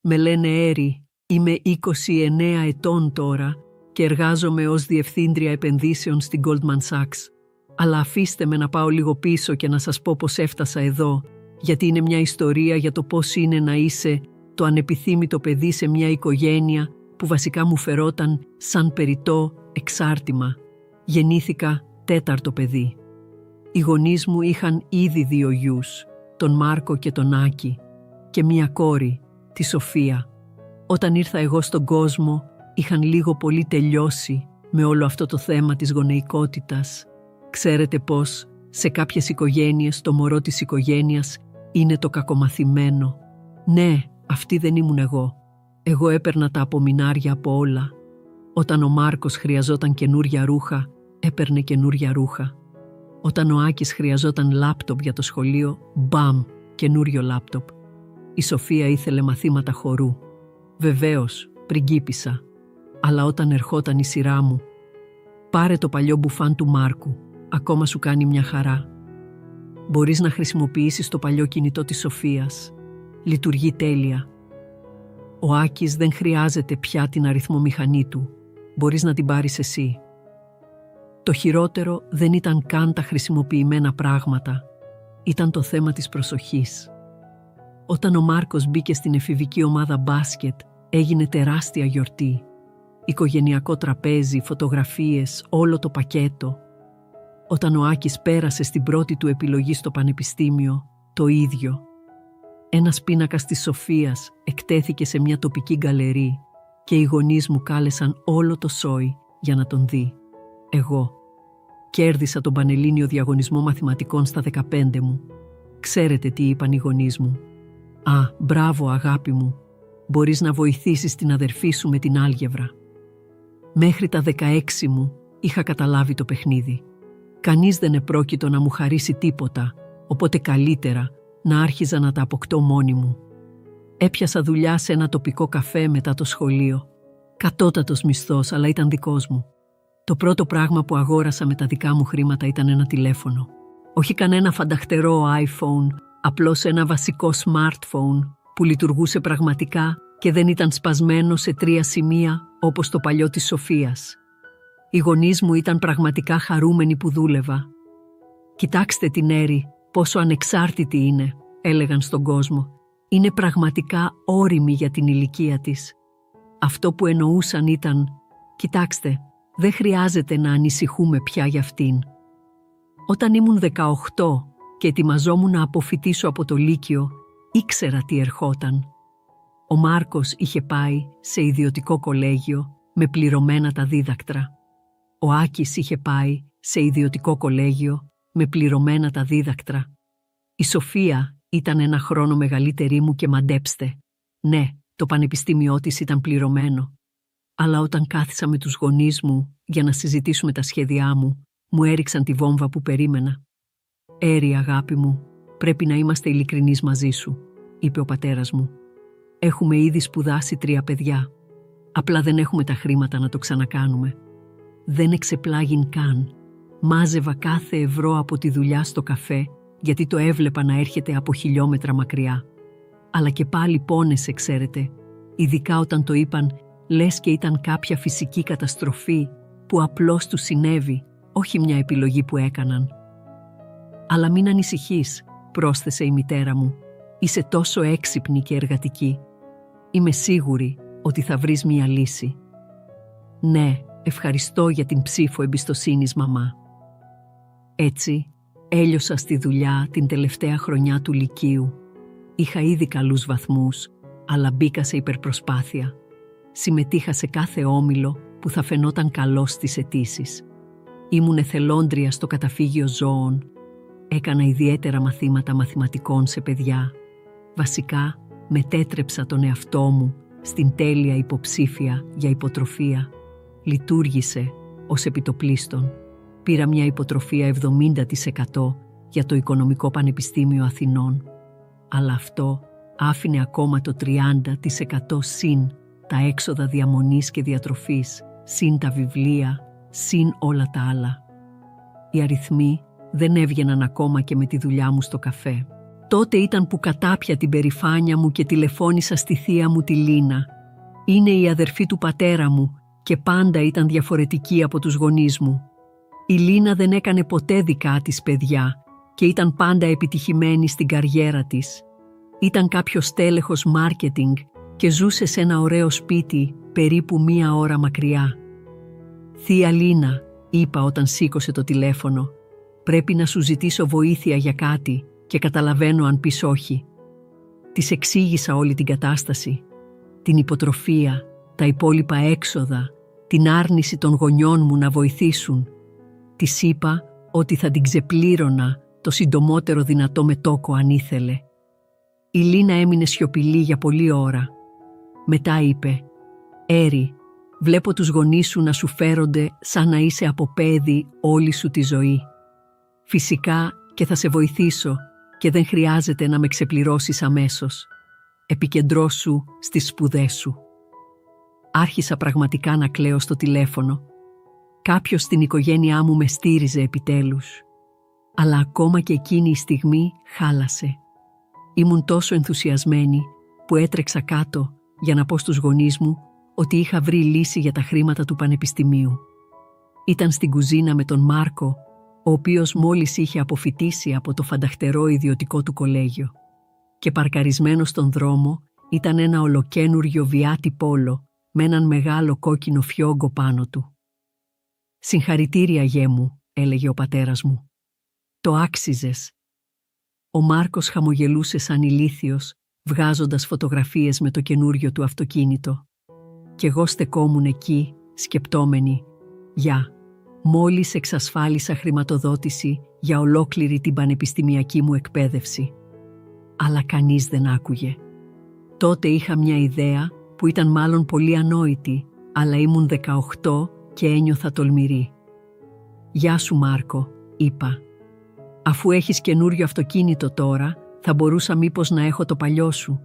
Με λένε Έρη, είμαι 29 ετών τώρα και εργάζομαι ως Διευθύντρια Επενδύσεων στην Goldman Sachs. Αλλά αφήστε με να πάω λίγο πίσω και να σας πω πώς έφτασα εδώ, γιατί είναι μια ιστορία για το πώς είναι να είσαι το ανεπιθύμητο παιδί σε μια οικογένεια που βασικά μου φερόταν σαν περιττό εξάρτημα. Γεννήθηκα 4ο παιδί. Οι γονείς μου είχαν ήδη 2 γιους, τον Μάρκο και τον Άκη, και μια κόρη, τη Σοφία. Όταν ήρθα εγώ στον κόσμο, είχαν λίγο πολύ τελειώσει με όλο αυτό το θέμα της γονεϊκότητας. Ξέρετε πώς, σε κάποιες οικογένειες το μωρό της οικογένειας είναι το κακομαθημένο. Ναι, αυτή δεν ήμουν εγώ. Εγώ έπαιρνα τα απομεινάρια από όλα. Όταν ο Μάρκος χρειαζόταν καινούρια ρούχα, έπαιρνε καινούρια ρούχα. Όταν ο Άκης χρειαζόταν λάπτοπ για το σχολείο, μπαμ, καινούριο λάπτοπ. Η Σοφία ήθελε μαθήματα χορού. Βεβαίως, πριγκίπισσα. Αλλά όταν ερχόταν η σειρά μου, πάρε το παλιό μπουφάν του Μάρκου, ακόμα σου κάνει μια χαρά. Μπορείς να χρησιμοποιήσεις το παλιό κινητό της Σοφίας. Λειτουργεί τέλεια. Ο Άκης δεν χρειάζεται πια την αριθμομηχανή του. Μπορείς να την πάρεις εσύ. Το χειρότερο δεν ήταν καν τα χρησιμοποιημένα πράγματα. Ήταν το θέμα της προσοχής. Όταν ο Μάρκος μπήκε στην εφηβική ομάδα μπάσκετ, έγινε τεράστια γιορτή. Οικογενειακό τραπέζι, φωτογραφίες, όλο το πακέτο. Όταν ο Άκης πέρασε στην πρώτη του επιλογή στο πανεπιστήμιο, το ίδιο. Ένας πίνακας της Σοφίας εκτέθηκε σε μια τοπική γκαλερί και οι γονείς μου κάλεσαν όλο το σόι για να τον δει. Εγώ κέρδισα τον Πανελλήνιο Διαγωνισμό Μαθηματικών στα 15 μου. Ξέρετε τι είπαν οι γονείς μου? «Α, μπράβο αγάπη μου, μπορείς να βοηθήσεις την αδερφή σου με την άλγευρα». Μέχρι τα 16 μου είχα καταλάβει το παιχνίδι. Κανείς δεν επρόκειτο να μου χαρίσει τίποτα, οπότε καλύτερα να άρχιζα να τα αποκτώ μόνη μου. Έπιασα δουλειά σε ένα τοπικό καφέ μετά το σχολείο. Κατώτατος μισθός, αλλά ήταν δικός μου. Το πρώτο πράγμα που αγόρασα με τα δικά μου χρήματα ήταν ένα τηλέφωνο. Όχι κανένα φανταχτερό iPhone, απλώς ένα βασικό smartphone που λειτουργούσε πραγματικά και δεν ήταν σπασμένο σε 3 σημεία όπως το παλιό της Σοφίας. Οι γονείς μου ήταν πραγματικά χαρούμενοι που δούλευα. «Κοιτάξτε την Έρη, πόσο ανεξάρτητη είναι», έλεγαν στον κόσμο. «Είναι πραγματικά ώριμη για την ηλικία της». Αυτό που εννοούσαν ήταν «Κοιτάξτε, δεν χρειάζεται να ανησυχούμε πια για αυτήν». Όταν ήμουν 18 και ετοιμαζόμουν να αποφοιτήσω από το Λύκειο, ήξερα τι ερχόταν. Ο Μάρκος είχε πάει σε ιδιωτικό κολέγιο με πληρωμένα τα δίδακτρα. Ο Άκης είχε πάει σε ιδιωτικό κολέγιο με πληρωμένα τα δίδακτρα. Η Σοφία ήταν 1 χρόνο μεγαλύτερη μου και μαντέψτε. Ναι, το πανεπιστήμιό της ήταν πληρωμένο. Αλλά όταν κάθισα με τους γονείς μου για να συζητήσουμε τα σχέδιά μου, μου έριξαν τη βόμβα που περίμενα. «Έρη, αγάπη μου, πρέπει να είμαστε ειλικρινείς μαζί σου», είπε ο πατέρας μου. «Έχουμε ήδη σπουδάσει 3 παιδιά. Απλά δεν έχουμε τα χρήματα να το ξανακάνουμε». Δεν εξεπλάγην καν. Μάζευα κάθε ευρώ από τη δουλειά στο καφέ, γιατί το έβλεπα να έρχεται από χιλιόμετρα μακριά. Αλλά και πάλι πόνεσε, ξέρετε. Ειδικά όταν το είπαν, λες και ήταν κάποια φυσική καταστροφή που απλώς του συνέβη, όχι μια επιλογή που έκαναν. «Αλλά μην ανησυχείς», πρόσθεσε η μητέρα μου. «Είσαι τόσο έξυπνη και εργατική. Είμαι σίγουρη ότι θα βρεις μια λύση». «Ναι, ευχαριστώ για την ψήφο εμπιστοσύνης, μαμά». Έτσι, έλειωσα στη δουλειά την τελευταία χρονιά του Λυκείου. Είχα ήδη καλούς βαθμούς, αλλά μπήκα σε υπερπροσπάθεια. Συμμετείχα σε κάθε όμιλο που θα φαινόταν καλός στις αιτήσεις. Ήμουν εθελόντρια στο καταφύγιο ζώων. Έκανα ιδιαίτερα μαθήματα μαθηματικών σε παιδιά. Βασικά, μετέτρεψα τον εαυτό μου στην τέλεια υποψήφια για υποτροφία. Λειτουργήσε ως επιτοπλίστων. Πήρα μια υποτροφία 70% για το Οικονομικό Πανεπιστήμιο Αθηνών. Αλλά αυτό άφηνε ακόμα το 30% συν τα έξοδα διαμονής και διατροφής, συν τα βιβλία, συν όλα τα άλλα. Οι αριθμοί δεν έβγαιναν ακόμα και με τη δουλειά μου στο καφέ. Τότε ήταν που κατάπια την περηφάνεια μου και τηλεφώνησα στη θεία μου τη Λίνα. Είναι η αδερφή του πατέρα μου και πάντα ήταν διαφορετική από τους γονείς μου. Η Λίνα δεν έκανε ποτέ δικά της παιδιά και ήταν πάντα επιτυχημένη στην καριέρα της. Ήταν κάποιος τέλεχος μάρκετινγκ και ζούσε σε ένα ωραίο σπίτι περίπου 1 ώρα μακριά. «Θεία Λίνα», είπα όταν σήκωσε το τηλέφωνο, «πρέπει να σου ζητήσω βοήθεια για κάτι και καταλαβαίνω αν πεις όχι». Της εξήγησα όλη την κατάσταση, την υποτροφία, τα υπόλοιπα έξοδα, την άρνηση των γονιών μου να βοηθήσουν. Της είπα ότι θα την ξεπλήρωνα το συντομότερο δυνατό μετόκο αν ήθελε. Η Λίνα έμεινε σιωπηλή για πολλή ώρα. Μετά είπε «Έρη, βλέπω τους γονείς σου να σου φέρονται σαν να είσαι από παιδί όλη σου τη ζωή. Φυσικά και θα σε βοηθήσω και δεν χρειάζεται να με ξεπληρώσεις αμέσως. Επικεντρώσου στις σπουδές σου». Άρχισα πραγματικά να κλαίω στο τηλέφωνο. Κάποιος στην οικογένειά μου με στήριζε επιτέλους. Αλλά ακόμα και εκείνη η στιγμή χάλασε. Ήμουν τόσο ενθουσιασμένη που έτρεξα κάτω για να πω στους γονείς μου ότι είχα βρει λύση για τα χρήματα του πανεπιστημίου. Ήταν στην κουζίνα με τον Μάρκο, ο οποίος μόλις είχε αποφοιτήσει από το φανταχτερό ιδιωτικό του κολέγιο. Και παρκαρισμένο στον δρόμο ήταν ένα ολοκένουργιο Βιάτι Πόλο με έναν μεγάλο κόκκινο φιόγκο πάνω του. «Συγχαρητήρια, γιέ μου», έλεγε ο πατέρας μου. «Το άξιζες». Ο Μάρκος χαμογελούσε σαν ηλίθιος, βγάζοντας φωτογραφίες με το καινούριο του αυτοκίνητο. Κι εγώ στεκόμουν εκεί, σκεπτόμενη, μόλις εξασφάλισα χρηματοδότηση για ολόκληρη την πανεπιστημιακή μου εκπαίδευση. Αλλά κανείς δεν άκουγε. Τότε είχα μια ιδέα που ήταν μάλλον πολύ ανόητη, αλλά ήμουν 18 και ένιωθα τολμηρή. «Γεια σου Μάρκο», είπα. «Αφού έχεις καινούριο αυτοκίνητο τώρα, θα μπορούσα μήπως να έχω το παλιό σου.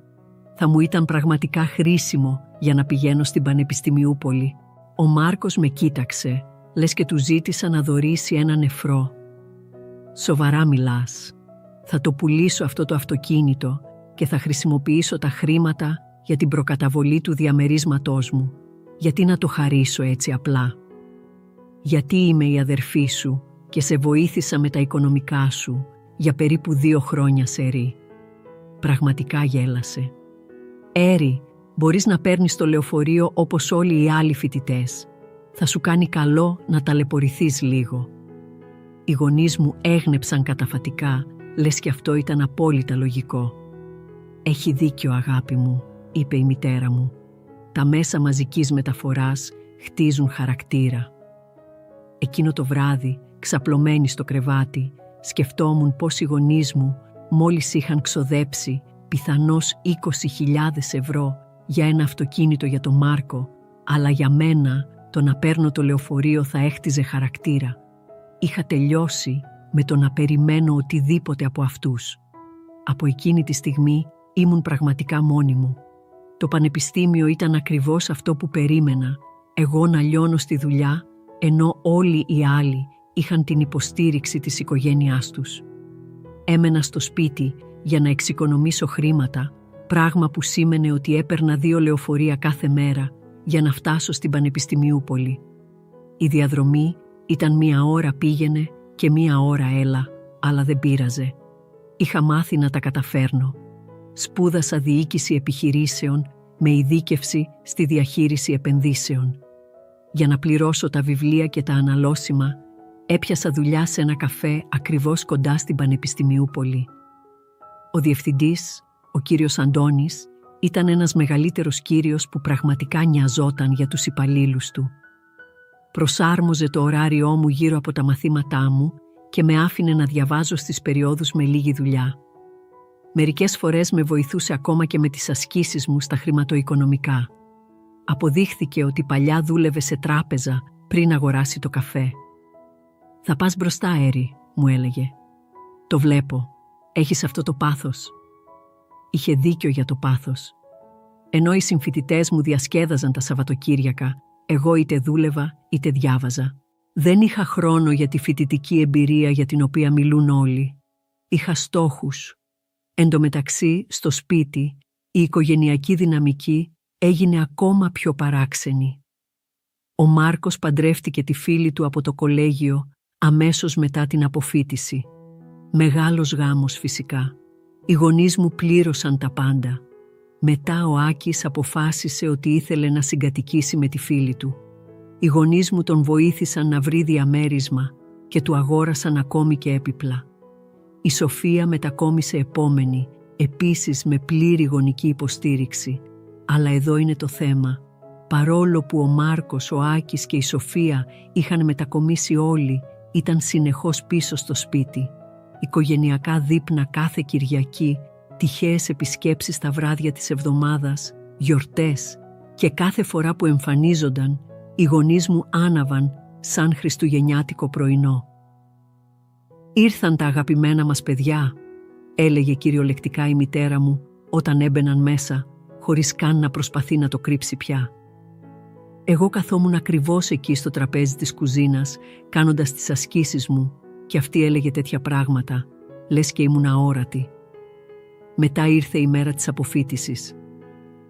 Θα μου ήταν πραγματικά χρήσιμο για να πηγαίνω στην Πανεπιστημιούπολη». Ο Μάρκος με κοίταξε, λες και του ζήτησα να δωρήσει ένα νεφρό. «Σοβαρά μιλάς? Θα το πουλήσω αυτό το αυτοκίνητο και θα χρησιμοποιήσω τα χρήματα για την προκαταβολή του διαμερίσματός μου. Γιατί να το χαρίσω έτσι απλά? Γιατί είμαι η αδερφή σου και σε βοήθησα με τα οικονομικά σου για περίπου 2 χρόνια σερί». Πραγματικά γέλασε. «Έρη, μπορείς να παίρνεις το λεωφορείο όπως όλοι οι άλλοι φοιτητές. Θα σου κάνει καλό να ταλαιπωρηθείς λίγο». Οι γονείς μου έγνεψαν καταφατικά, λες και αυτό ήταν απόλυτα λογικό. «Έχει δίκιο, αγάπη μου», είπε η μητέρα μου. «Τα μέσα μαζικής μεταφοράς χτίζουν χαρακτήρα». Εκείνο το βράδυ, ξαπλωμένη στο κρεβάτι, σκεφτόμουν πως οι γονείς μου μόλις είχαν ξοδέψει πιθανώς 20.000 ευρώ για ένα αυτοκίνητο για τον Μάρκο, αλλά για μένα το να παίρνω το λεωφορείο θα έχτιζε χαρακτήρα. Είχα τελειώσει με το να περιμένω οτιδήποτε από αυτούς. Από εκείνη τη στιγμή ήμουν πραγματικά μόνη μου. Το πανεπιστήμιο ήταν ακριβώς αυτό που περίμενα, εγώ να λιώνω στη δουλειά, ενώ όλοι οι άλλοι είχαν την υποστήριξη της οικογένειάς τους. Έμενα στο σπίτι για να εξοικονομήσω χρήματα, πράγμα που σήμαινε ότι έπαιρνα 2 λεωφορεία κάθε μέρα για να φτάσω στην Πανεπιστημιούπολη. Η διαδρομή ήταν 1 ώρα πήγαινε και 1 ώρα έλα, αλλά δεν πείραζε. Είχα μάθει να τα καταφέρνω. Σπούδασα διοίκηση επιχειρήσεων με ειδίκευση στη διαχείριση επενδύσεων. Για να πληρώσω τα βιβλία και τα αναλώσιμα, έπιασα δουλειά σε ένα καφέ ακριβώς κοντά στην Πανεπιστημιούπολη. Ο διευθυντής, ο κύριος Αντώνης, ήταν ένας μεγαλύτερος κύριος που πραγματικά νοιαζόταν για τους υπαλλήλους του. Προσάρμοζε το ωράριό μου γύρω από τα μαθήματά μου και με άφηνε να διαβάζω στις περιόδους με λίγη δουλειά. Μερικές φορές με βοηθούσε ακόμα και με τις ασκήσεις μου στα χρηματοοικονομικά. Αποδείχθηκε ότι παλιά δούλευε σε τράπεζα πριν αγοράσει το καφέ. «Θα πας μπροστά, Έρη», μου έλεγε. «Το βλέπω. Έχεις αυτό το πάθος». Είχε δίκιο για το πάθος. Ενώ οι συμφοιτητές μου διασκέδαζαν τα Σαββατοκύριακα, εγώ είτε δούλευα είτε διάβαζα. Δεν είχα χρόνο για τη φοιτητική εμπειρία για την οποία μιλούν όλοι. Είχα στόχους. Εν τω μεταξύ, στο σπίτι, η οικογενειακή δυναμική έγινε ακόμα πιο παράξενη. Ο Μάρκος παντρεύτηκε τη φίλη του από το κολέγιο αμέσως μετά την αποφοίτηση. Μεγάλος γάμος φυσικά. Οι γονείς μου πλήρωσαν τα πάντα. Μετά ο Άκης αποφάσισε ότι ήθελε να συγκατοικήσει με τη φίλη του. Οι γονείς μου τον βοήθησαν να βρει διαμέρισμα και του αγόρασαν ακόμη και έπιπλα. Η Σοφία μετακόμισε επόμενη, επίσης με πλήρη γονική υποστήριξη. Αλλά εδώ είναι το θέμα. Παρόλο που ο Μάρκος, ο Άκης και η Σοφία είχαν μετακομίσει όλοι, ήταν συνεχώς πίσω στο σπίτι. Οικογενειακά δείπνα κάθε Κυριακή, τυχαίες επισκέψεις τα βράδια της εβδομάδας, γιορτές, και κάθε φορά που εμφανίζονταν, οι γονείς μου άναβαν σαν χριστουγεννιάτικο πρωινό. «Ήρθαν τα αγαπημένα μας παιδιά», έλεγε κυριολεκτικά η μητέρα μου όταν έμπαιναν μέσα, χωρίς καν να προσπαθεί να το κρύψει πια. Εγώ καθόμουν ακριβώς εκεί στο τραπέζι της κουζίνας, κάνοντας τις ασκήσεις μου, και αυτή έλεγε τέτοια πράγματα, λες και ήμουν αόρατη. Μετά ήρθε η μέρα της αποφοίτησης.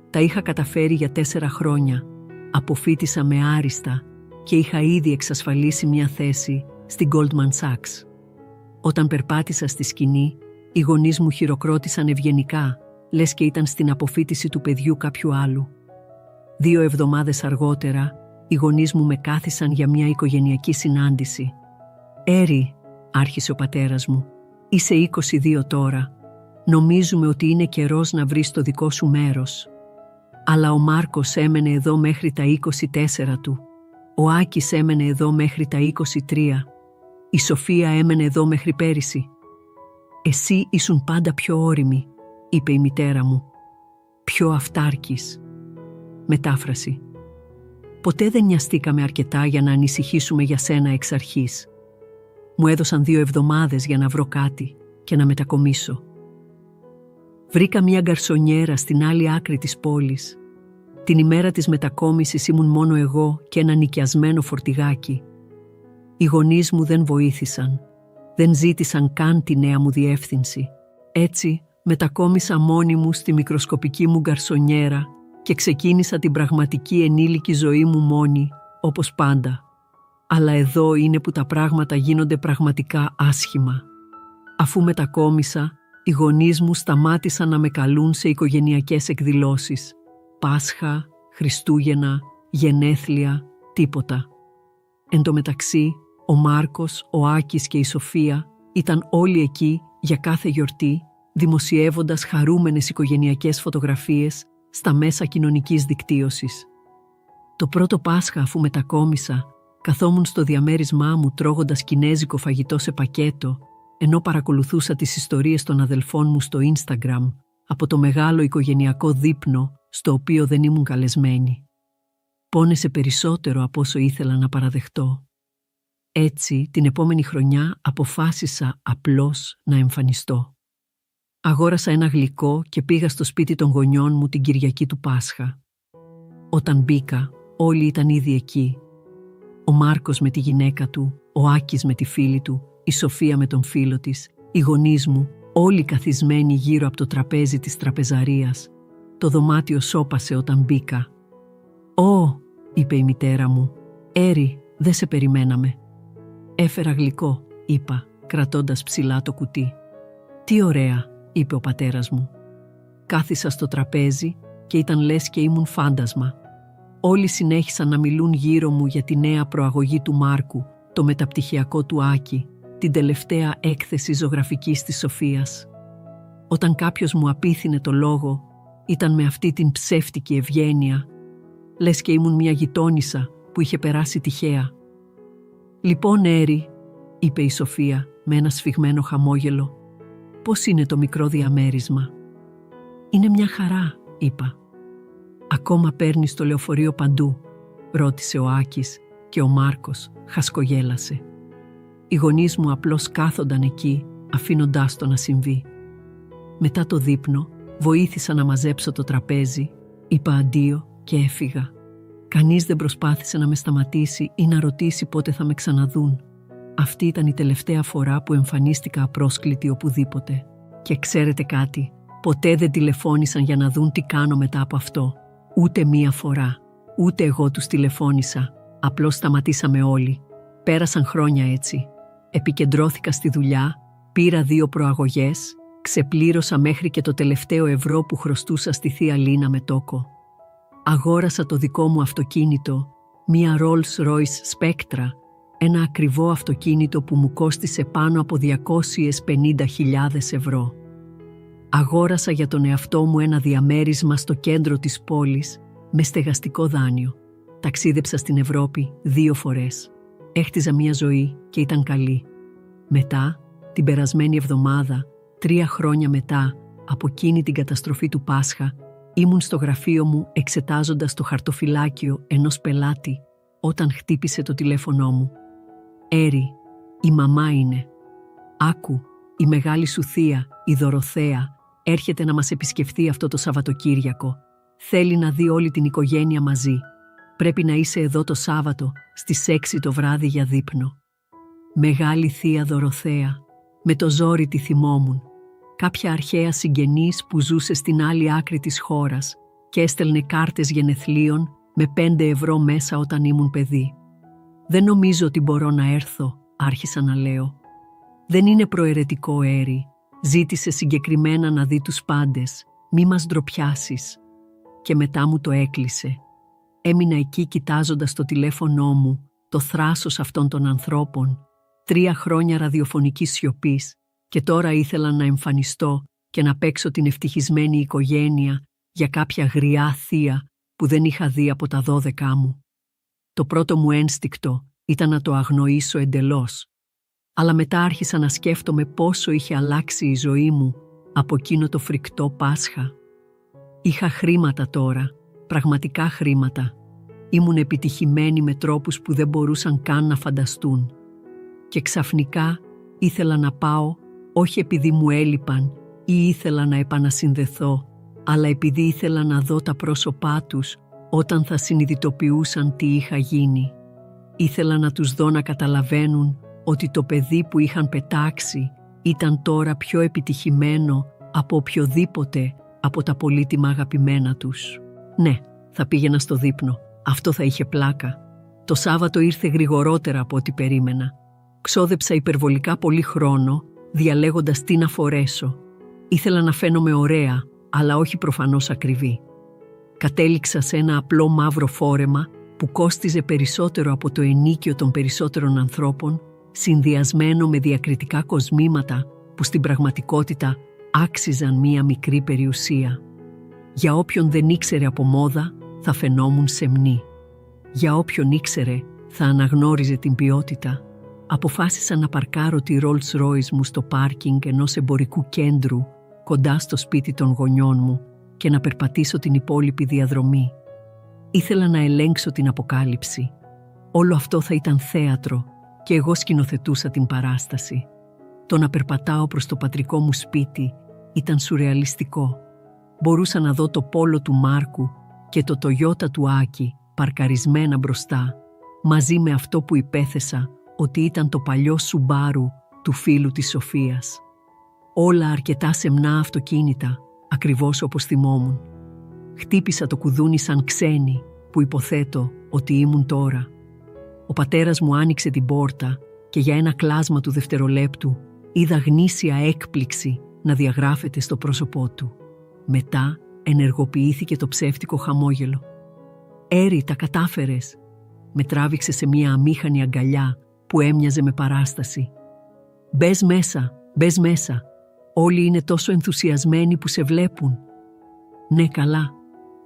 Τα είχα καταφέρει για 4 χρόνια, αποφοίτησα με άριστα και είχα ήδη εξασφαλίσει μια θέση στην Goldman Sachs. Όταν περπάτησα στη σκηνή, οι γονείς μου χειροκρότησαν ευγενικά, λες και ήταν στην αποφοίτηση του παιδιού κάποιου άλλου. 2 εβδομάδες αργότερα, οι γονείς μου με κάθισαν για μια οικογενειακή συνάντηση. «Έρη», άρχισε ο πατέρας μου, «είσαι 22 τώρα. Νομίζουμε ότι είναι καιρός να βρεις το δικό σου μέρος. Αλλά ο Μάρκος έμενε εδώ μέχρι τα 24 του. Ο Άκης έμενε εδώ μέχρι τα 23. Η Σοφία έμενε εδώ μέχρι πέρυσι. Εσύ ήσουν πάντα πιο όριμη», είπε η μητέρα μου. «Πιο αυτάρκης». Μετάφραση. «Ποτέ δεν νοιαστήκαμε αρκετά για να ανησυχήσουμε για σένα εξ αρχής. Μου έδωσαν 2 εβδομάδες για να βρω κάτι και να μετακομίσω. Βρήκα μια γκαρσονιέρα στην άλλη άκρη της πόλης. Την ημέρα της μετακόμισης ήμουν μόνο εγώ και ένα νοικιασμένο φορτηγάκι. Οι γονείς μου δεν βοήθησαν. Δεν ζήτησαν καν τη νέα μου διεύθυνση. Έτσι μετακόμισα μόνη μου στη μικροσκοπική μου γκαρσονιέρα και ξεκίνησα την πραγματική ενήλικη ζωή μου μόνη, όπως πάντα. Αλλά εδώ είναι που τα πράγματα γίνονται πραγματικά άσχημα. Αφού μετακόμισα, οι γονείς μου σταμάτησαν να με καλούν σε οικογενειακές εκδηλώσεις. Πάσχα, Χριστούγεννα, γενέθλια, τίποτα. Εν τω μεταξύ, ο Μάρκος, ο Άκης και η Σοφία ήταν όλοι εκεί για κάθε γιορτή, δημοσιεύοντας χαρούμενες οικογενειακές φωτογραφίες στα μέσα κοινωνικής δικτύωσης. Το πρώτο Πάσχα, αφού μετακόμισα, καθόμουν στο διαμέρισμά μου τρώγοντας κινέζικο φαγητό σε πακέτο, ενώ παρακολουθούσα τις ιστορίες των αδελφών μου στο Instagram από το μεγάλο οικογενειακό δείπνο στο οποίο δεν ήμουν καλεσμένη. Πόνεσε περισσότερο από όσο ήθελα να παραδεχτώ. Έτσι, την επόμενη χρονιά αποφάσισα απλώς να εμφανιστώ. Αγόρασα ένα γλυκό και πήγα στο σπίτι των γονιών μου την Κυριακή του Πάσχα. Όταν μπήκα, όλοι ήταν ήδη εκεί. Ο Μάρκος με τη γυναίκα του, ο Άκης με τη φίλη του, η Σοφία με τον φίλο της, οι γονείς μου, όλοι καθισμένοι γύρω από το τραπέζι της τραπεζαρίας. Το δωμάτιο σώπασε όταν μπήκα. «Ω», είπε η μητέρα μου, «Έρη, δεν σε περιμέναμε». «Έφερα γλυκό», είπα, κρατώντας ψηλά το κουτί. «Τι ωραία», είπε ο πατέρας μου. Κάθισα στο τραπέζι και ήταν λες και ήμουν φάντασμα. Όλοι συνέχισαν να μιλούν γύρω μου για τη νέα προαγωγή του Μάρκου, το μεταπτυχιακό του Άκη, την τελευταία έκθεση ζωγραφικής της Σοφίας. Όταν κάποιος μου απίθυνε το λόγο, ήταν με αυτή την ψεύτικη ευγένεια, λες και ήμουν μια γειτόνισσα που είχε περάσει τυχαία. «Λοιπόν, Έρη», είπε η Σοφία με ένα σφιγμένο χαμόγελο, «πώς είναι το μικρό διαμέρισμα?» «Είναι μια χαρά», είπα. «Ακόμα παίρνεις το λεωφορείο παντού?» ρώτησε ο Άκης και ο Μάρκος χασκογέλασε. Οι γονείς μου απλώς κάθονταν εκεί, αφήνοντάς το να συμβεί. Μετά το δείπνο, βοήθησα να μαζέψω το τραπέζι, είπα αντίο και έφυγα. Κανείς δεν προσπάθησε να με σταματήσει ή να ρωτήσει πότε θα με ξαναδούν. Αυτή ήταν η τελευταία φορά που εμφανίστηκα απρόσκλητη οπουδήποτε. Και ξέρετε κάτι, ποτέ δεν τηλεφώνησαν για να δουν τι κάνω μετά από αυτό. Ούτε μία φορά. Ούτε εγώ τους τηλεφώνησα. Απλώς σταματήσαμε όλοι. Πέρασαν χρόνια έτσι. Επικεντρώθηκα στη δουλειά, πήρα 2 προαγωγές, ξεπλήρωσα μέχρι και το τελευταίο ευρώ που χρωστούσα στη θεία Λίνα με τόκο. Αγόρασα το δικό μου αυτοκίνητο, μία Rolls Royce Spectra, ένα ακριβό αυτοκίνητο που μου κόστισε πάνω από 250.000 ευρώ. Αγόρασα για τον εαυτό μου ένα διαμέρισμα στο κέντρο της πόλης με στεγαστικό δάνειο. Ταξίδεψα στην Ευρώπη 2 φορές. Έχτιζα μία ζωή και ήταν καλή. Μετά, την περασμένη εβδομάδα, 3 χρόνια μετά από εκείνη την καταστροφή του Πάσχα, ήμουν στο γραφείο μου εξετάζοντας το χαρτοφυλάκιο ενός πελάτη όταν χτύπησε το τηλέφωνό μου. «Έρη, η μαμά είναι. Άκου, η μεγάλη σου θεία, η Δωροθέα, έρχεται να μας επισκεφθεί αυτό το Σαββατοκύριακο. Θέλει να δει όλη την οικογένεια μαζί. Πρέπει να είσαι εδώ το Σάββατο στις 6 το βράδυ για δείπνο». Μεγάλη θεία Δωροθέα, με το ζόρι τη θυμόμουν. Κάποια αρχαία συγγενής που ζούσε στην άλλη άκρη της χώρας και έστελνε κάρτες γενεθλίων με 5 ευρώ μέσα όταν ήμουν παιδί. «Δεν νομίζω ότι μπορώ να έρθω», άρχισα να λέω. «Δεν είναι προαιρετικό, Έρη. Ζήτησε συγκεκριμένα να δει τους πάντες. Μη μας ντροπιάσεις». Και μετά μου το έκλεισε. Έμεινα εκεί κοιτάζοντας το τηλέφωνό μου, το θράσος αυτών των ανθρώπων. 3 χρόνια ραδιοφωνικής σιωπής και τώρα ήθελα να εμφανιστώ και να παίξω την ευτυχισμένη οικογένεια για κάποια γριά θεία που δεν είχα δει από τα 12 μου. Το πρώτο μου ένστικτο ήταν να το αγνοήσω εντελώς. Αλλά μετά άρχισα να σκέφτομαι πόσο είχε αλλάξει η ζωή μου από εκείνο το φρικτό Πάσχα. Είχα χρήματα τώρα, πραγματικά χρήματα. Ήμουν επιτυχημένη με τρόπους που δεν μπορούσαν καν να φανταστούν. Και ξαφνικά ήθελα να πάω, όχι επειδή μου έλειπαν ή ήθελα να επανασυνδεθώ, αλλά επειδή ήθελα να δω τα πρόσωπά τους όταν θα συνειδητοποιούσαν τι είχα γίνει. Ήθελα να τους δω να καταλαβαίνουν ότι το παιδί που είχαν πετάξει ήταν τώρα πιο επιτυχημένο από οποιοδήποτε από τα πολύτιμα αγαπημένα τους. Ναι, θα πήγαινα στο δείπνο. Αυτό θα είχε πλάκα. Το Σάββατο ήρθε γρηγορότερα από ό,τι περίμενα. Ξόδεψα υπερβολικά πολύ χρόνο, διαλέγοντας τι να φορέσω. Ήθελα να φαίνομαι ωραία, αλλά όχι προφανώς ακριβή. Κατέληξα σε ένα απλό μαύρο φόρεμα που κόστιζε περισσότερο από το ενίκιο των περισσότερων ανθρώπων, συνδυασμένο με διακριτικά κοσμήματα που στην πραγματικότητα άξιζαν μία μικρή περιουσία. Για όποιον δεν ήξερε από μόδα, θα φαινόμουν σεμνή. Για όποιον ήξερε, θα αναγνώριζε την ποιότητα. Αποφάσισα να παρκάρω τη Rolls Royce μου στο πάρκινγκ ενός εμπορικού κέντρου, κοντά στο σπίτι των γονιών μου, και να περπατήσω την υπόλοιπη διαδρομή. Ήθελα να ελέγξω την αποκάλυψη. Όλο αυτό θα ήταν θέατρο και εγώ σκηνοθετούσα την παράσταση. Το να περπατάω προς το πατρικό μου σπίτι ήταν σουρεαλιστικό. Μπορούσα να δω το πόλο του Μάρκου και το Τογιώτα του Άκη παρκαρισμένα μπροστά, μαζί με αυτό που υπέθεσα ότι ήταν το παλιό Σουμπάρου του φίλου της Σοφίας. Όλα αρκετά σεμνά αυτοκίνητα, ακριβώς όπως θυμόμουν. Χτύπησα το κουδούνι σαν ξένη, που υποθέτω ότι ήμουν τώρα. Ο πατέρας μου άνοιξε την πόρτα και για ένα κλάσμα του δευτερολέπτου είδα γνήσια έκπληξη να διαγράφεται στο πρόσωπό του. Μετά ενεργοποιήθηκε το ψεύτικο χαμόγελο. «Έρη, τα κατάφερες!» Με τράβηξε σε μια αμήχανη αγκαλιά που έμοιαζε με παράσταση. «Μπες μέσα, μπες μέσα. Όλοι είναι τόσο ενθουσιασμένοι που σε βλέπουν». Ναι, καλά.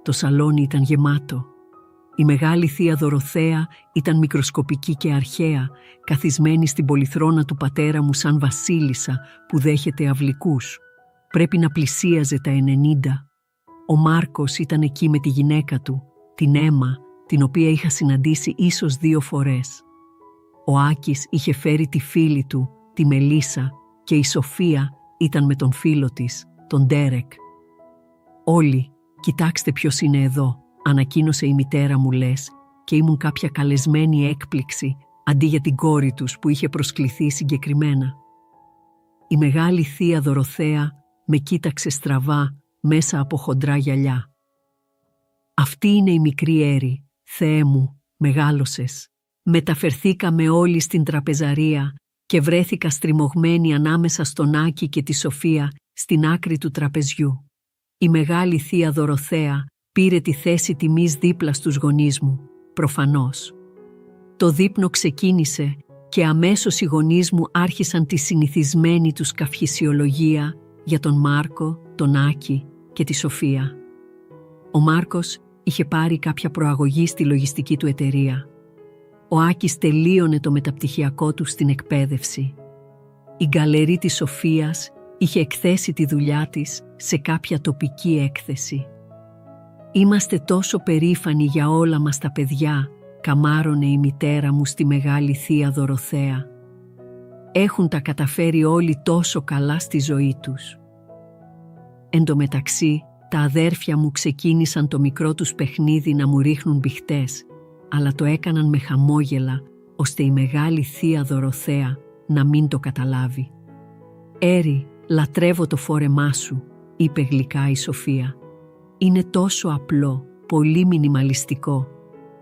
Το σαλόνι ήταν γεμάτο. Η μεγάλη θεία Δωροθέα ήταν μικροσκοπική και αρχαία, καθισμένη στην πολυθρόνα του πατέρα μου σαν βασίλισσα που δέχεται αυλικούς. Πρέπει να πλησίαζε τα 90. Ο Μάρκος ήταν εκεί με τη γυναίκα του, την Έμα, την οποία είχα συναντήσει ίσως 2 φορές. Ο Άκης είχε φέρει τη φίλη του, τη Μελίσσα, και η Σοφία ήταν με τον φίλο της, τον Ντέρεκ. «Όλοι, κοιτάξτε ποιος είναι εδώ», ανακοίνωσε η μητέρα μου, λες, και ήμουν κάποια καλεσμένη έκπληξη αντί για την κόρη τους που είχε προσκληθεί συγκεκριμένα. Η μεγάλη θεία Δωροθέα με κοίταξε στραβά μέσα από χοντρά γυαλιά. «Αυτή είναι η μικρή Έρη, Θεέ μου, μεγάλωσες». Μεταφερθήκαμε όλοι στην τραπεζαρία και βρέθηκα στριμωγμένη ανάμεσα στον Άκη και τη Σοφία στην άκρη του τραπεζιού. Η μεγάλη θεία Δωροθέα πήρε τη θέση τιμής δίπλα στους γονείς μου, προφανώς. Το δείπνο ξεκίνησε και αμέσως οι γονείς μου άρχισαν τη συνηθισμένη τους καυχησιολογία για τον Μάρκο, τον Άκη και τη Σοφία. Ο Μάρκος είχε πάρει κάποια προαγωγή στη λογιστική του εταιρεία. Ο Άκης τελείωνε το μεταπτυχιακό του στην εκπαίδευση. Η γκαλερί της Σοφίας είχε εκθέσει τη δουλειά της σε κάποια τοπική έκθεση. «Είμαστε τόσο περήφανοι για όλα μας τα παιδιά», καμάρωνε η μητέρα μου στη μεγάλη θεία Δωροθέα. «Έχουν τα καταφέρει όλοι τόσο καλά στη ζωή τους». Εν τω μεταξύ, τα αδέρφια μου ξεκίνησαν το μικρό τους παιχνίδι να μου ρίχνουν μπιχτές, αλλά το έκαναν με χαμόγελα, ώστε η μεγάλη θεία Δωροθέα να μην το καταλάβει. «Έρη, λατρεύω το φόρεμά σου», είπε γλυκά η Σοφία. «Είναι τόσο απλό, πολύ μινιμαλιστικό.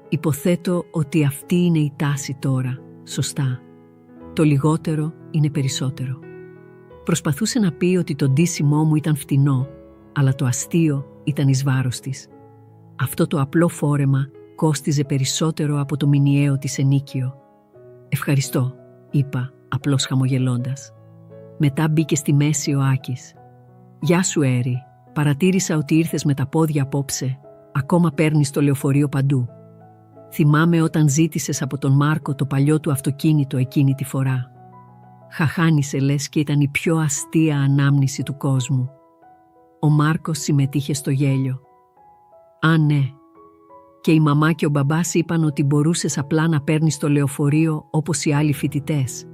Υποθέτω ότι αυτή είναι η τάση τώρα, σωστά. Το λιγότερο είναι περισσότερο». Προσπαθούσε να πει ότι το ντύσιμό μου ήταν φτηνό, αλλά το αστείο ήταν εις βάρος της. Αυτό το απλό φόρεμα κόστιζε περισσότερο από το μηνιαίο της ενίκιο. «Ευχαριστώ», είπα, απλώς χαμογελώντας. Μετά μπήκε στη μέση ο Άκης. «Γεια σου, Έρη. Παρατήρησα ότι ήρθες με τα πόδια απόψε. Ακόμα παίρνεις το λεωφορείο παντού. Θυμάμαι όταν ζήτησες από τον Μάρκο το παλιό του αυτοκίνητο εκείνη τη φορά. Χαχάνισε, λες, και ήταν η πιο αστεία ανάμνηση του κόσμου». Ο Μάρκος συμμετείχε στο γέλιο. «Α, ναι. Και η μαμά και ο μπαμπάς είπαν ότι μπορούσες απλά να παίρνεις το λεωφορείο όπως οι άλλοι φοιτητές.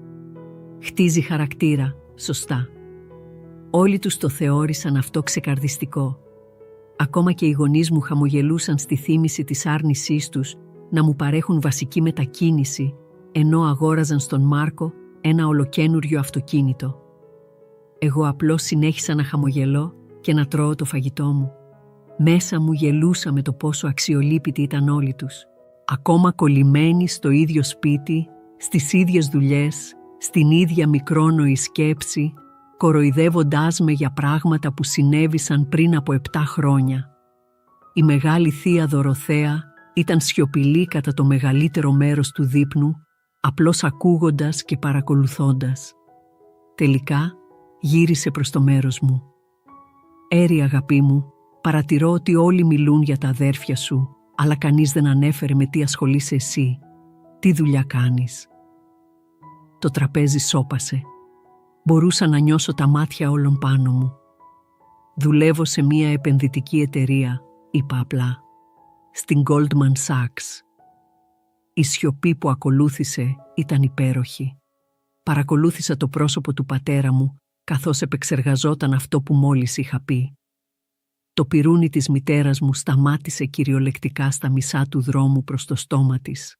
Χτίζει χαρακτήρα, σωστά». Όλοι τους το θεώρησαν αυτό ξεκαρδιστικό. Ακόμα και οι γονείς μου χαμογελούσαν στη θύμηση της άρνησής τους να μου παρέχουν βασική μετακίνηση, ενώ αγόραζαν στον Μάρκο ένα ολοκένουργιο αυτοκίνητο. Εγώ απλώς συνέχισα να χαμογελώ και να τρώω το φαγητό μου. Μέσα μου γελούσα με το πόσο αξιολύπητοι ήταν όλοι τους. Ακόμα κολλημένοι στο ίδιο σπίτι, στις ίδιες δουλειές, στην ίδια μικρόνοη σκέψη, κοροϊδεύοντάς με για πράγματα που συνέβησαν πριν από 7 χρόνια. Η μεγάλη θεία Δωροθέα ήταν σιωπηλή κατά το μεγαλύτερο μέρος του δείπνου, απλώς ακούγοντας και παρακολουθώντας. Τελικά γύρισε προς το μέρος μου. «Έρη, αγάπη μου, παρατηρώ ότι όλοι μιλούν για τα αδέρφια σου, αλλά κανείς δεν ανέφερε με τι ασχολείσαι εσύ. Τι δουλειά κάνεις?» Το τραπέζι σώπασε. Μπορούσα να νιώσω τα μάτια όλων πάνω μου. «Δουλεύω σε μια επενδυτική εταιρεία», είπα απλά. «Στην Goldman Sachs». Η σιωπή που ακολούθησε ήταν υπέροχη. Παρακολούθησα το πρόσωπο του πατέρα μου, καθώς επεξεργαζόταν αυτό που μόλις είχα πει. Το πιρούνι της μητέρας μου σταμάτησε κυριολεκτικά στα μισά του δρόμου προς το στόμα της.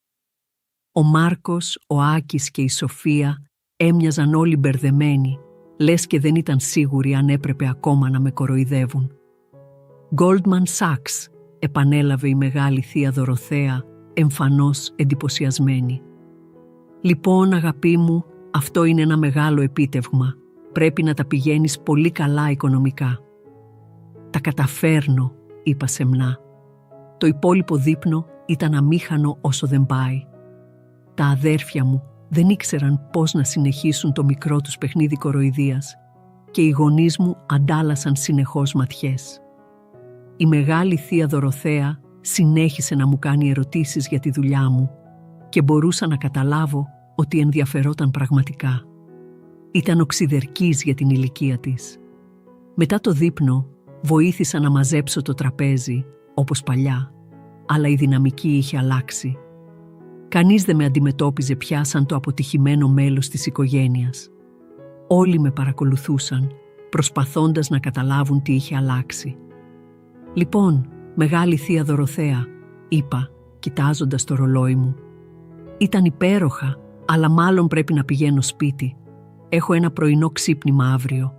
Ο Μάρκος, ο Άκης και η Σοφία έμοιαζαν όλοι μπερδεμένοι, λες και δεν ήταν σίγουροι αν έπρεπε ακόμα να με κοροϊδεύουν. «Goldman Sachs», επανέλαβε η μεγάλη θεία Δωροθέα, εμφανώς εντυπωσιασμένη. «Λοιπόν, αγάπη μου, αυτό είναι ένα μεγάλο επίτευγμα. Πρέπει να τα πηγαίνεις πολύ καλά οικονομικά». «Τα καταφέρνω», είπα σεμνά. Το υπόλοιπο δείπνο ήταν αμήχανο όσο δεν πάει. Τα αδέρφια μου δεν ήξεραν πώς να συνεχίσουν το μικρό τους παιχνίδι κοροϊδίας και οι γονείς μου αντάλλασαν συνεχώς ματιές. Η μεγάλη θεία Δωροθέα συνέχισε να μου κάνει ερωτήσεις για τη δουλειά μου και μπορούσα να καταλάβω ότι ενδιαφερόταν πραγματικά. Ήταν οξυδερκής για την ηλικία της. Μετά το δείπνο βοήθησα να μαζέψω το τραπέζι, όπως παλιά, αλλά η δυναμική είχε αλλάξει. Κανείς δεν με αντιμετώπιζε πια σαν το αποτυχημένο μέλος της οικογένειας. Όλοι με παρακολουθούσαν, προσπαθώντας να καταλάβουν τι είχε αλλάξει. «Λοιπόν, μεγάλη θεία Δωροθέα», είπα, κοιτάζοντας το ρολόι μου. «Ήταν υπέροχα, αλλά μάλλον πρέπει να πηγαίνω σπίτι. Έχω ένα πρωινό ξύπνημα αύριο».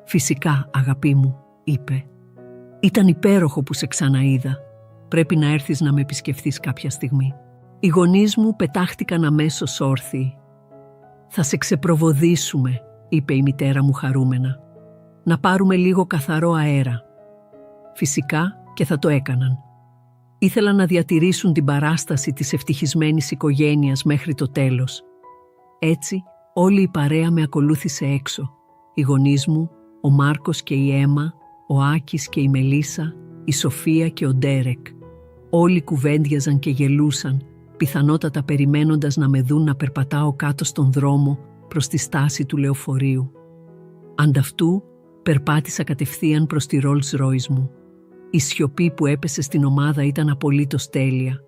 «Φυσικά, αγαπή μου», είπε. «Ήταν υπέροχο που σε ξαναείδα. Πρέπει να έρθεις να με επισκεφθείς κάποια στιγμή». Οι γονείς μου πετάχτηκαν αμέσως όρθιοι. «Θα σε ξεπροβοδίσουμε», είπε η μητέρα μου χαρούμενα. «Να πάρουμε λίγο καθαρό αέρα». Φυσικά και θα το έκαναν. Ήθελαν να διατηρήσουν την παράσταση της ευτυχισμένης οικογένειας μέχρι το τέλος. Έτσι, όλη η παρέα με ακολούθησε έξω. Οι γονείς μου, ο Μάρκος και η Έμα, ο Άκης και η Μελίσσα, η Σοφία και ο Ντέρεκ. Όλοι κουβέντιαζαν και γελούσαν, πιθανότατα περιμένοντας να με δουν να περπατάω κάτω στον δρόμο προς τη στάση του λεωφορείου. Ανταυτού, περπάτησα κατευθείαν προς τη Rolls Royce μου. Η σιωπή που έπεσε στην ομάδα ήταν απολύτως τέλεια.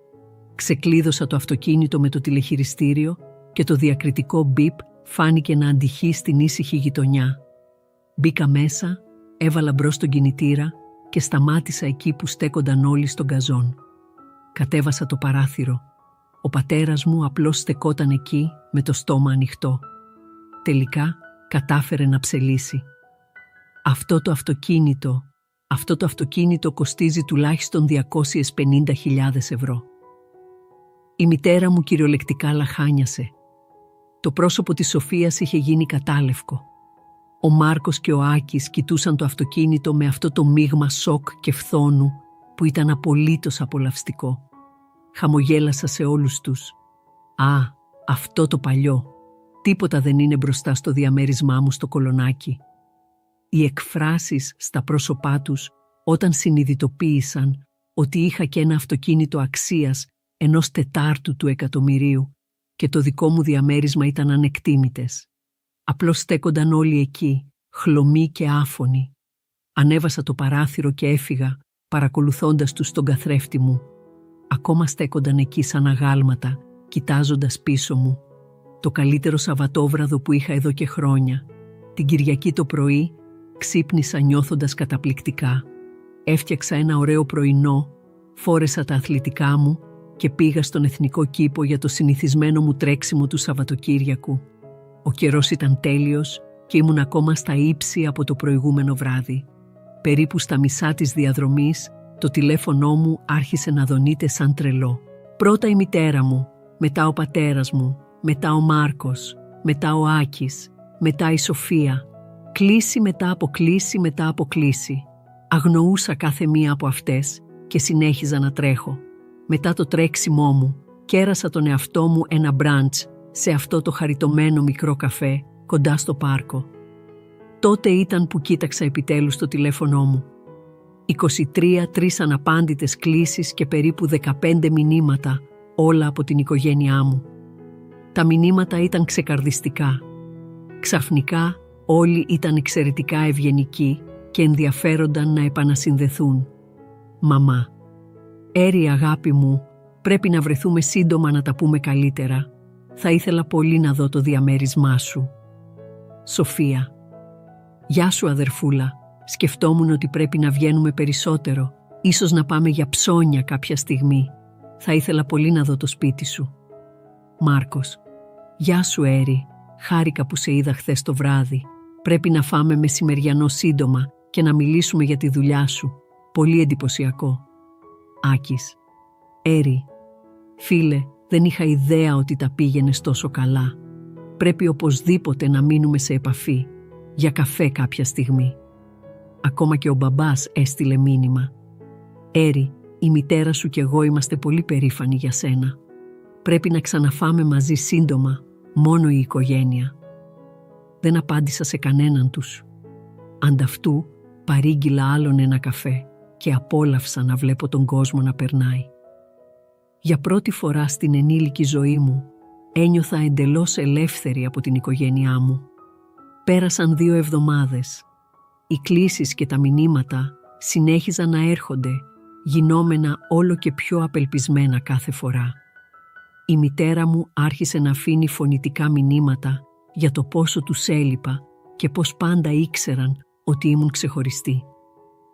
Ξεκλείδωσα το αυτοκίνητο με το τηλεχειριστήριο και το διακριτικό μπιπ φάνηκε να αντυχεί στην ήσυχη γειτονιά. Μπήκα μέσα, έβαλα μπρος τον κινητήρα και σταμάτησα εκεί που στέκονταν όλοι στον γκαζόν. Κατέβασα το παράθυρο. Ο πατέρας μου απλώς στεκόταν εκεί με το στόμα ανοιχτό. Τελικά κατάφερε να ψελίσει. Αυτό το αυτοκίνητο κοστίζει τουλάχιστον 250.000 ευρώ. Η μητέρα μου κυριολεκτικά λαχάνιασε. Το πρόσωπο της Σοφίας είχε γίνει κατάλευκο. Ο Μάρκος και ο Άκης κοιτούσαν το αυτοκίνητο με αυτό το μείγμα σοκ και φθόνου που ήταν απολύτως απολαυστικό. Χαμογέλασα σε όλους τους. «Α, αυτό το παλιό. Τίποτα δεν είναι μπροστά στο διαμέρισμά μου στο Κολονάκι». Οι εκφράσεις στα πρόσωπά τους όταν συνειδητοποίησαν ότι είχα και ένα αυτοκίνητο αξίας 1/4 του εκατομμυρίου και το δικό μου διαμέρισμα ήταν ανεκτήμητες. Απλώς στέκονταν όλοι εκεί, χλωμοί και άφωνοι. Ανέβασα το παράθυρο και έφυγα, παρακολουθώντας τους στον καθρέφτη μου. Ακόμα στέκονταν εκεί σαν αγάλματα, κοιτάζοντας πίσω μου. Το καλύτερο Σαββατόβραδο που είχα εδώ και χρόνια. Την Κυριακή το πρωί ξύπνησα νιώθοντας καταπληκτικά. Έφτιαξα ένα ωραίο πρωινό, φόρεσα τα αθλητικά μου και πήγα στον Εθνικό Κήπο για το συνηθισμένο μου τρέξιμο του Σαββατοκύριακου. Ο καιρός ήταν τέλειος και ήμουν ακόμα στα ύψη από το προηγούμενο βράδυ. Περίπου στα μισά της διαδρομής, το τηλέφωνό μου άρχισε να δονείται σαν τρελό. Πρώτα η μητέρα μου, μετά ο πατέρας μου, μετά ο Μάρκος, μετά ο Άκης, μετά η Σοφία. Κλήση μετά από κλήση μετά από κλήση. Αγνοούσα κάθε μία από αυτές και συνέχιζα να τρέχω. Μετά το τρέξιμό μου, κέρασα τον εαυτό μου ένα μπραντς σε αυτό το χαριτωμένο μικρό καφέ κοντά στο πάρκο. Τότε ήταν που κοίταξα επιτέλους το τηλέφωνό μου. 23 αναπάντητες κλήσεις και περίπου 15 μηνύματα, όλα από την οικογένειά μου. Τα μηνύματα ήταν ξεκαρδιστικά. Ξαφνικά όλοι ήταν εξαιρετικά ευγενικοί και ενδιαφέρονταν να επανασυνδεθούν. «Μαμά, Έρη αγάπη μου, πρέπει να βρεθούμε σύντομα να τα πούμε καλύτερα. Θα ήθελα πολύ να δω το διαμέρισμά σου». Σοφία. «Γεια σου αδερφούλα, σκεφτόμουν ότι πρέπει να βγαίνουμε περισσότερο, ίσως να πάμε για ψώνια κάποια στιγμή. Θα ήθελα πολύ να δω το σπίτι σου». Μάρκος. «Γεια σου Έρη, χάρηκα που σε είδα χθες το βράδυ. Πρέπει να φάμε μεσημεριανό σύντομα και να μιλήσουμε για τη δουλειά σου. Πολύ εντυπωσιακό». Άκης. «Έρη, φίλε, δεν είχα ιδέα ότι τα πήγαινες τόσο καλά. Πρέπει οπωσδήποτε να μείνουμε σε επαφή, για καφέ κάποια στιγμή». Ακόμα και ο μπαμπάς έστειλε μήνυμα. «Έρη, η μητέρα σου και εγώ είμαστε πολύ περήφανοι για σένα. Πρέπει να ξαναφάμε μαζί σύντομα, μόνο η οικογένεια». Δεν απάντησα σε κανέναν τους. Ανταυτού παρήγγειλα άλλον ένα καφέ και απόλαυσα να βλέπω τον κόσμο να περνάει. Για πρώτη φορά στην ενήλικη ζωή μου ένιωθα εντελώς ελεύθερη από την οικογένειά μου. Πέρασαν 2 εβδομάδες. Οι κλήσεις και τα μηνύματα συνέχιζαν να έρχονται, γινόμενα όλο και πιο απελπισμένα κάθε φορά. Η μητέρα μου άρχισε να αφήνει φωνητικά μηνύματα για το πόσο τους έλειπα και πως πάντα ήξεραν ότι ήμουν ξεχωριστή.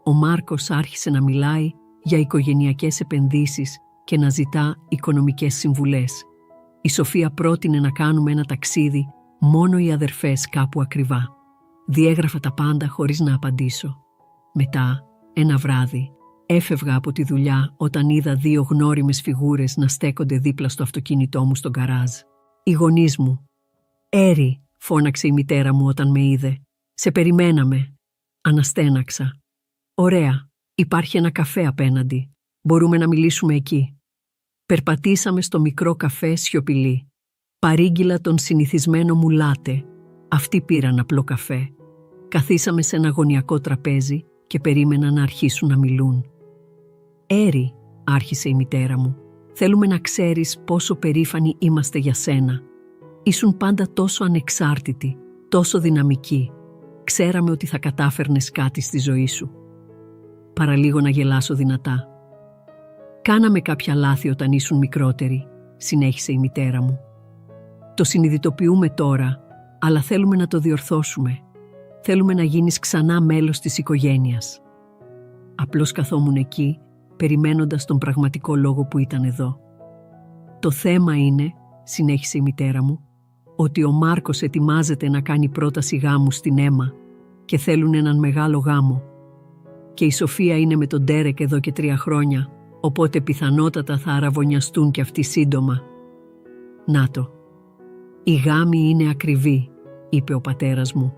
Ο Μάρκος άρχισε να μιλάει για οικογενειακές επενδύσεις και να ζητά οικονομικές συμβουλές. Η Σοφία πρότεινε να κάνουμε ένα ταξίδι μόνο οι αδερφές κάπου ακριβά. Διέγραφα τα πάντα χωρίς να απαντήσω. Μετά, ένα βράδυ, έφευγα από τη δουλειά όταν είδα 2 γνώριμες φιγούρες να στέκονται δίπλα στο αυτοκίνητό μου στον γκαράζ. Οι γονείς μου. «Έρη», φώναξε η μητέρα μου όταν με είδε. «Σε περιμέναμε». Αναστέναξα. «Ωραία, υπάρχει ένα καφέ απέναντι. Μπορούμε να μιλήσουμε εκεί». Περπατήσαμε στο μικρό καφέ σιωπηλοί. Παρήγγειλα τον συνηθισμένο μου λάτε. Αυτοί πήραν απλό καφέ. Καθίσαμε σε ένα γωνιακό τραπέζι και περίμεναν να αρχίσουν να μιλούν. «Έρη», άρχισε η μητέρα μου, «θέλουμε να ξέρεις πόσο περήφανοι είμαστε για σένα. Ήσουν πάντα τόσο ανεξάρτητη, τόσο δυναμική. Ξέραμε ότι θα κατάφερνες κάτι στη ζωή σου». Παραλίγο να γελάσω δυνατά. «Κάναμε κάποια λάθη όταν ήσουν μικρότεροι», συνέχισε η μητέρα μου. «Το συνειδητοποιούμε τώρα, αλλά θέλουμε να το διορθώσουμε. Θέλουμε να γίνεις ξανά μέλος της οικογένειας». Απλώς καθόμουν εκεί, περιμένοντας τον πραγματικό λόγο που ήταν εδώ. «Το θέμα είναι», συνέχισε η μητέρα μου, «ότι ο Μάρκος ετοιμάζεται να κάνει πρόταση γάμου στην Έμα και θέλουν έναν μεγάλο γάμο. Και η Σοφία είναι με τον Ντέρεκ εδώ και 3 χρόνια, οπότε πιθανότατα θα αραβωνιαστούν κι αυτοί σύντομα». «Να το. Οι γάμοι είναι ακριβοί», είπε ο πατέρας μου.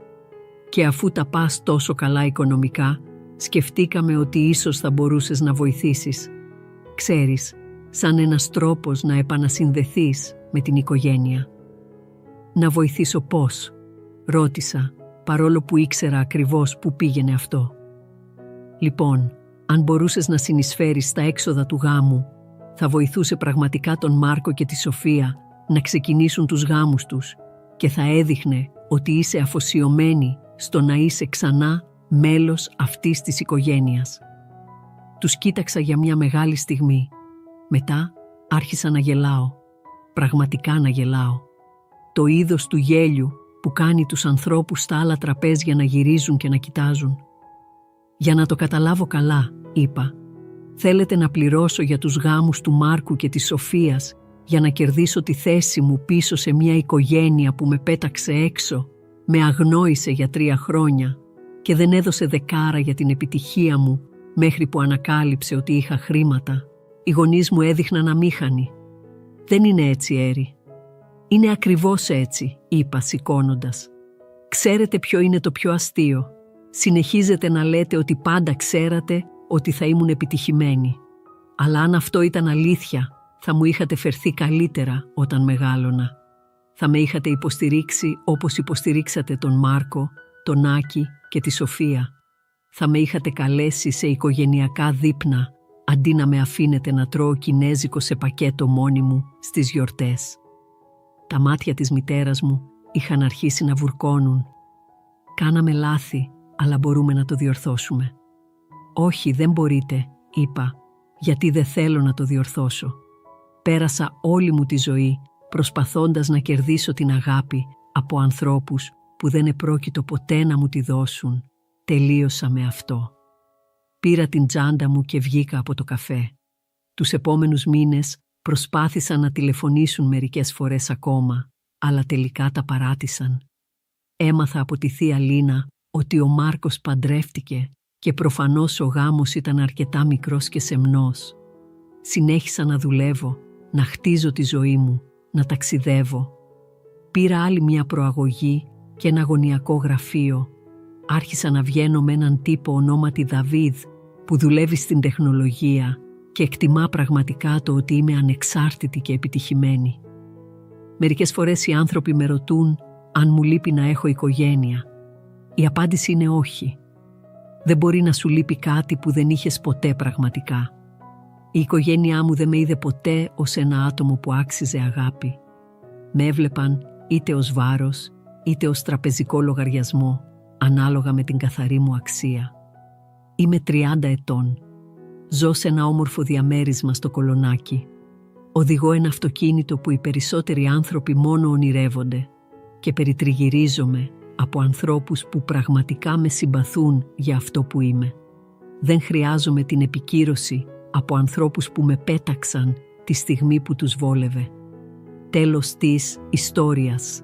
«Και αφού τα πας τόσο καλά οικονομικά, σκεφτήκαμε ότι ίσως θα μπορούσες να βοηθήσεις. Ξέρεις, σαν ένας τρόπος να επανασυνδεθείς με την οικογένεια». «Να βοηθήσω πώς?» ρώτησα, παρόλο που ήξερα ακριβώς που πήγαινε αυτό. «Λοιπόν, αν μπορούσες να συνεισφέρεις στα έξοδα του γάμου, θα βοηθούσε πραγματικά τον Μάρκο και τη Σοφία να ξεκινήσουν τους γάμους τους και θα έδειχνε ότι είσαι αφοσιωμένη στο να είσαι ξανά μέλος αυτής της οικογένειας». Τους κοίταξα για μια μεγάλη στιγμή. Μετά άρχισα να γελάω. Πραγματικά να γελάω. Το είδος του γέλιου που κάνει τους ανθρώπους στα άλλα τραπέζια να γυρίζουν και να κοιτάζουν. «Για να το καταλάβω καλά», είπα, «θέλετε να πληρώσω για τους γάμους του Μάρκου και της Σοφίας για να κερδίσω τη θέση μου πίσω σε μια οικογένεια που με πέταξε έξω, με αγνόησε για 3 χρόνια και δεν έδωσε δεκάρα για την επιτυχία μου μέχρι που ανακάλυψε ότι είχα χρήματα. Οι γονείς μου έδειχναν αμήχανοι». «Δεν είναι έτσι, Έρη». «Είναι ακριβώς έτσι», είπα σηκώνοντας. «Ξέρετε ποιο είναι το πιο αστείο? Συνεχίζετε να λέτε ότι πάντα ξέρατε ότι θα ήμουν επιτυχημένη. Αλλά αν αυτό ήταν αλήθεια, θα μου είχατε φερθεί καλύτερα όταν μεγάλωνα. Θα με είχατε υποστηρίξει όπως υποστηρίξατε τον Μάρκο, τον Άκη και τη Σοφία. Θα με είχατε καλέσει σε οικογενειακά δείπνα, αντί να με αφήνετε να τρώω κινέζικο σε πακέτο μόνη μου στις γιορτές». Τα μάτια της μητέρας μου είχαν αρχίσει να βουρκώνουν. «Κάναμε λάθη, αλλά μπορούμε να το διορθώσουμε». «Όχι, δεν μπορείτε», είπα, «γιατί δεν θέλω να το διορθώσω. Πέρασα όλη μου τη ζωή προσπαθώντας να κερδίσω την αγάπη από ανθρώπους που δεν επρόκειτο ποτέ να μου τη δώσουν. Τελείωσα με αυτό». Πήρα την τσάντα μου και βγήκα από το καφέ. Τους επόμενους μήνες προσπάθησαν να τηλεφωνήσουν μερικές φορές ακόμα, αλλά τελικά τα παράτησαν. Έμαθα από τη θεία Λίνα ότι ο Μάρκος παντρεύτηκε και προφανώς ο γάμος ήταν αρκετά μικρός και σεμνός. Συνέχισα να δουλεύω, να χτίζω τη ζωή μου, να ταξιδεύω. Πήρα άλλη μια προαγωγή και ένα γωνιακό γραφείο. Άρχισα να βγαίνω με έναν τύπο ονόματι Δαβίδ που δουλεύει στην τεχνολογία και εκτιμά πραγματικά το ότι είμαι ανεξάρτητη και επιτυχημένη. Μερικές φορές οι άνθρωποι με ρωτούν αν μου λείπει να έχω οικογένεια. Η απάντηση είναι όχι. Δεν μπορεί να σου λείπει κάτι που δεν είχες ποτέ πραγματικά. Η οικογένειά μου δεν με είδε ποτέ ως ένα άτομο που άξιζε αγάπη. Με έβλεπαν είτε ως βάρος, είτε ως τραπεζικό λογαριασμό, ανάλογα με την καθαρή μου αξία. Είμαι 30 ετών. Ζω σε ένα όμορφο διαμέρισμα στο Κολονάκι. Οδηγώ ένα αυτοκίνητο που οι περισσότεροι άνθρωποι μόνο ονειρεύονται και περιτριγυρίζομαι από ανθρώπους που πραγματικά με συμπαθούν για αυτό που είμαι. Δεν χρειάζομαι την επικύρωση από ανθρώπους που με πέταξαν τη στιγμή που τους βόλευε. Τέλος της ιστορίας.